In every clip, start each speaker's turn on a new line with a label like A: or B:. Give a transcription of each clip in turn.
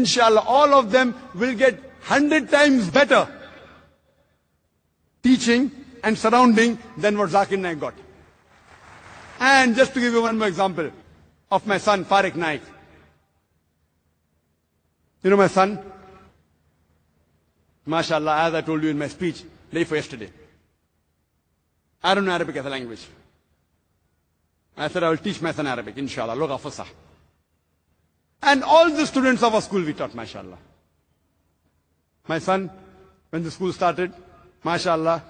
A: inshallah, all of them will get 100 times better teaching and surrounding than what Zakir Naik got. And just to give you one more example of my son, Farik Naik. You know my son? MashaAllah, as I told you in my speech, day for yesterday. I don't know Arabic as a language. I said I will teach my son Arabic, inshallah, Lugha Fusah. And all the students of our school we taught, MashaAllah. My son, when the school started, MashaAllah,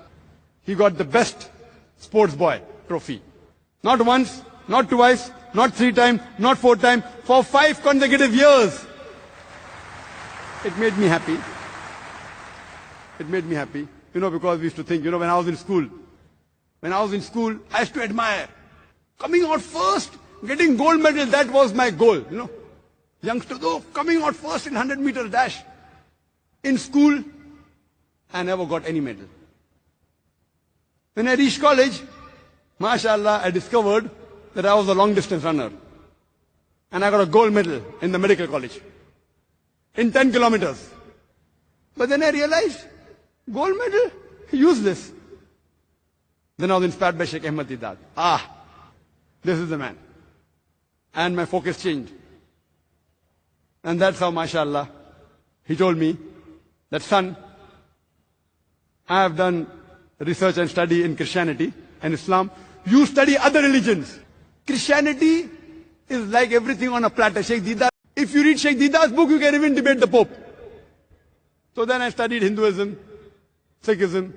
A: he got the best sports boy trophy. Not once, not twice, not 3 times, not 4 times, for 5 consecutive years. It made me happy. It made me happy. You know, because we used to think, when I was in school, I used to admire. Coming out first, getting gold medal, that was my goal, Youngsters, coming out first in 100-meter dash. In school, I never got any medal. When I reached college, MashaAllah, I discovered that I was a long-distance runner. And I got a gold medal in the medical college. In 10 kilometers. But then I realized, gold medal, useless. Then I was inspired by Sheikh Ahmad Deedat. This is the man. And my focus changed. And that's how, MashaAllah, he told me that, son, I have done research and study in Christianity and Islam. You study other religions. Christianity is like everything on a platter. Sheikh Deedat, if you read Sheikh Deedat's book, you can even debate the Pope. So then I studied Hinduism, Sikhism,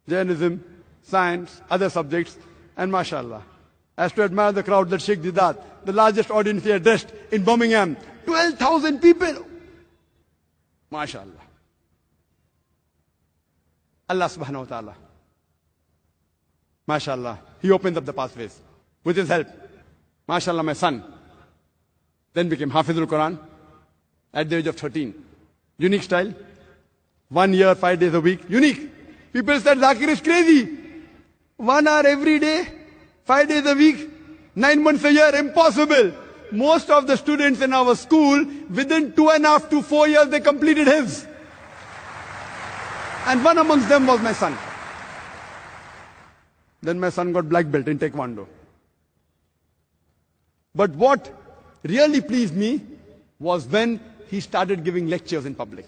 A: Jainism, science, other subjects, and MashaAllah. I used to admire the crowd that Sheikh Deedat, the largest audience he addressed in Birmingham, 12,000 people. MashaAllah. Allah subhanahu wa ta'ala. MashaAllah. He opens up the pathways with his help. MashaAllah, my son then became Hafizul Quran at the age of 13. Unique style. 1 year, 5 days a week. Unique. People said Zakir is crazy. 1 hour every day, 5 days a week, 9 months a year. Impossible. Most of the students in our school, within 2.5 to 4 years, they completed his. And one amongst them was my son. Then my son got black belt in Taekwondo. But what really pleased me was when he started giving lectures in public.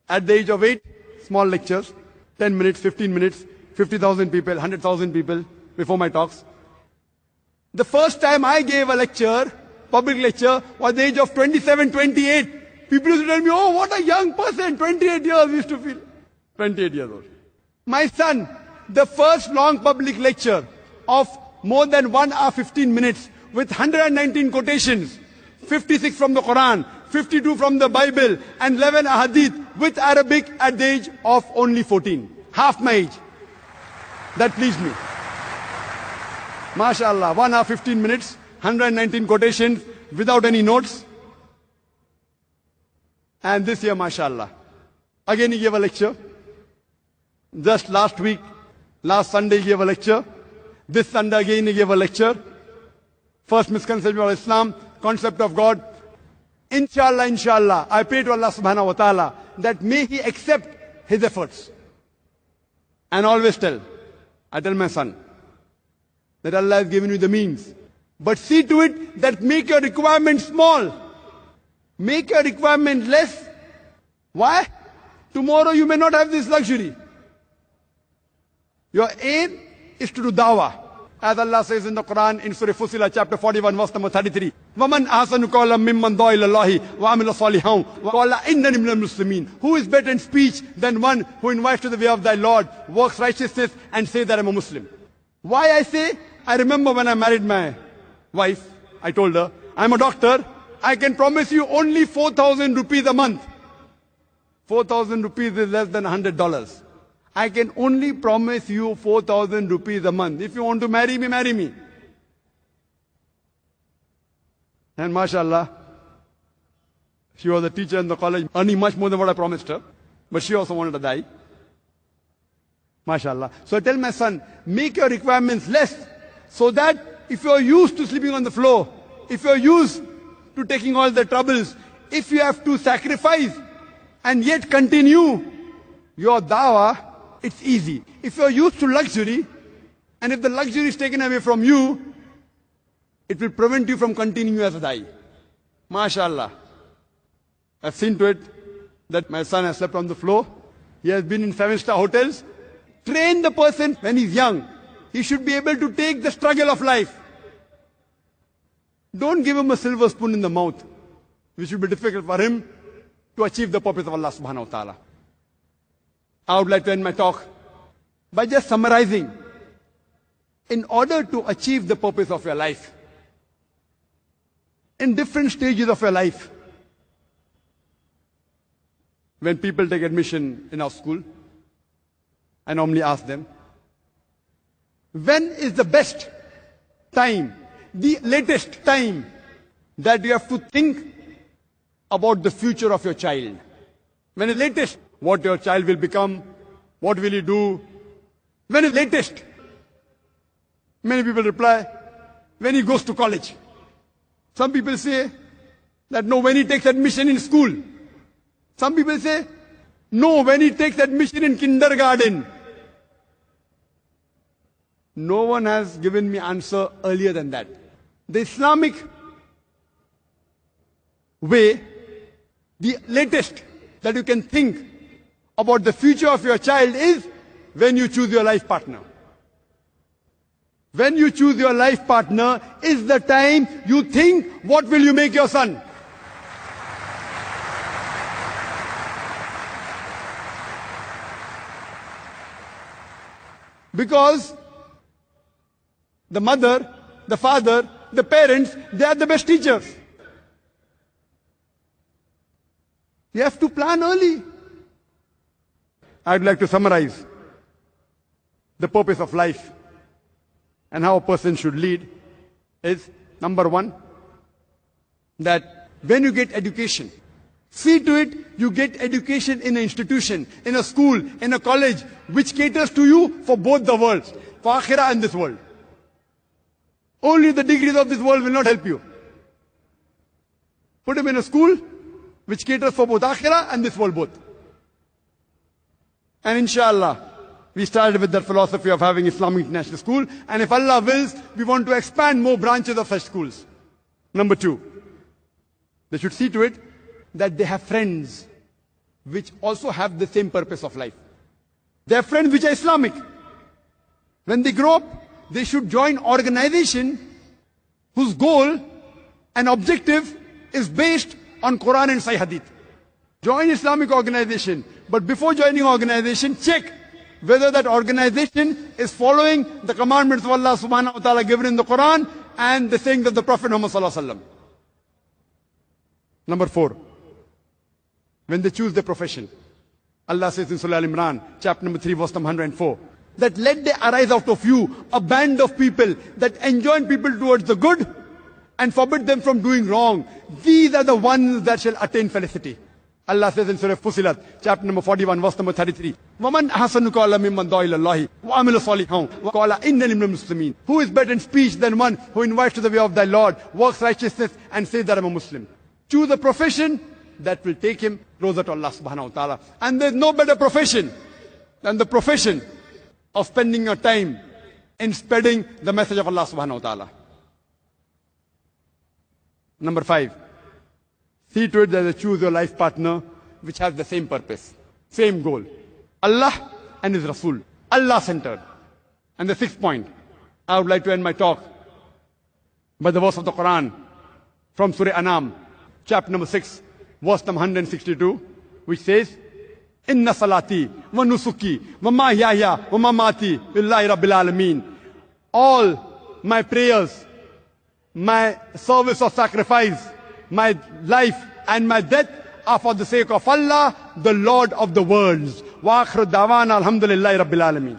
A: At the age of 8, small lectures, 10 minutes, 15 minutes, 50,000 people, 100,000 people before my talks. The first time I gave a lecture, public lecture, was the age of 27, 28. People used to tell me, oh, what a young person, 28 years we used to feel. 28 years old. My son, the first long public lecture of more than 1 hour 15 minutes with 119 quotations, 56 from the Quran, 52 from the Bible, and 11 ahadith with Arabic at the age of only 14. Half my age. That pleased me. MashaAllah, 1 hour 15 minutes, 119 quotations without any notes. And this year, MashaAllah, again he gave a lecture. Just last week, last Sunday he gave a lecture. This Sunday again he gave a lecture. First misconception of Islam, concept of God. Inshallah, I pray to Allah subhanahu wa ta'ala that may He accept his efforts. And always I tell my son, that Allah has given you the means. But see to it that make your requirement small. Make your requirement less. Why? Tomorrow you may not have this luxury. Your aim is to do dawah. As Allah says in the Quran, in Surah Fussilat, chapter 41, verse number 33. وَمَنْ أَحْسَنُ قَوْلًا مِمَّنْ دَعَا إِلَى اللَّهِ وَعَمِلَ صَالِحًا وَقَالَ إِنَّنِي مِنَ الْمُسْلِمِينَ. Who is better in speech than one who invites to the way of thy Lord, works righteousness, and says that I'm a Muslim? Why I say? I remember when I married my wife, I told her, I'm a doctor, I can promise you only 4,000 rupees a month. 4,000 rupees is less than $100. I can only promise you 4,000 rupees a month. If you want to marry me, marry me. And MashaAllah, she was a teacher in the college, earning much more than what I promised her. But she also wanted to die. MashaAllah. So I tell my son, make your requirements less, so that if you're used to sleeping on the floor, if you're used to taking all the troubles, if you have to sacrifice and yet continue your dawah, it's easy. If you're used to luxury, and if the luxury is taken away from you, it will prevent you from continuing as a da'i. MashaAllah. I've seen to it that my son has slept on the floor. He has been in 7-star hotels. Train the person when he's young. He should be able to take the struggle of life. Don't give him a silver spoon in the mouth, which will be difficult for him to achieve the purpose of Allah subhanahu wa ta'ala. I would like to end my talk by just summarizing. In order to achieve the purpose of your life, in different stages of your life, when people take admission in our school, I normally ask them, when is the best time, the latest time that you have to think about the future of your child? When is latest? What your child will become? What will he do? When is latest? Many people reply, when he goes to college. Some people say that no, when he takes admission in school. Some people say, no, when he takes admission in kindergarten. No one has given me answer earlier than that. The Islamic way, the latest that you can think about the future of your child is when you choose your life partner. When you choose your life partner is the time you think, what will you make your son? Because the mother, the father, the parents, they are the best teachers. You have to plan early. I'd like to summarize the purpose of life and how a person should lead is, number one, that when you get education, see to it you get education in an institution, in a school, in a college, which caters to you for both the worlds, for akhirah and this world. Only the degrees of this world will not help you. Put him in a school which caters for both akhirah and this world both. And inshallah, we started with that philosophy of having Islamic International School, and if Allah wills, we want to expand more branches of such schools. Number two, they should see to it that they have friends which also have the same purpose of life. They have friends which are Islamic. When they grow up, they should join organization whose goal and objective is based on Quran and Sahih Hadith. Join Islamic organization, but before joining organization, check whether that organization is following the commandments of Allah subhanahu wa ta'ala given in the Quran and the sayings of the Prophet Muhammad sallallahu alaihi wasallam. Number four, when they choose their profession, Allah says in Surah Al-Imran, chapter number 3, verse number 104, that let there arise out of you a band of people that enjoin people towards the good and forbid them from doing wrong. These are the ones that shall attain felicity. Allah says in Surah Fusilat, chapter number 41, verse number 33, وَمَنْ أَحْسَنُ قَوْلًا مِمَّنْ دَعَا إِلَى اللَّهِ وَعَمِلَ صَالِحًا وَقَالَ إِنَّنِي مِنَ الْمُسْلِمِينَ. Who is better in speech than one who invites to the way of thy Lord, works righteousness, and says that I'm a Muslim? Choose a profession that will take him closer to Allah subhanahu wa ta'ala. And there's no better profession than the profession of spending your time in spreading the message of Allah subhanahu wa ta'ala. Number five, see to it that you choose your life partner which has the same purpose, same goal. Allah and His Rasul. Allah centered. And the sixth point, I would like to end my talk by the verse of the Quran from Surah Anam, chapter number 6, verse number 162, which says, Inna salati wa nusuki wa mahyaya wa mamati lillahi rabbil alameen. All my prayers, my service of sacrifice, my life and my death are for the sake of Allah, the Lord of the worlds. Wa akhir dawana alhamdulillahi rabbil alameen.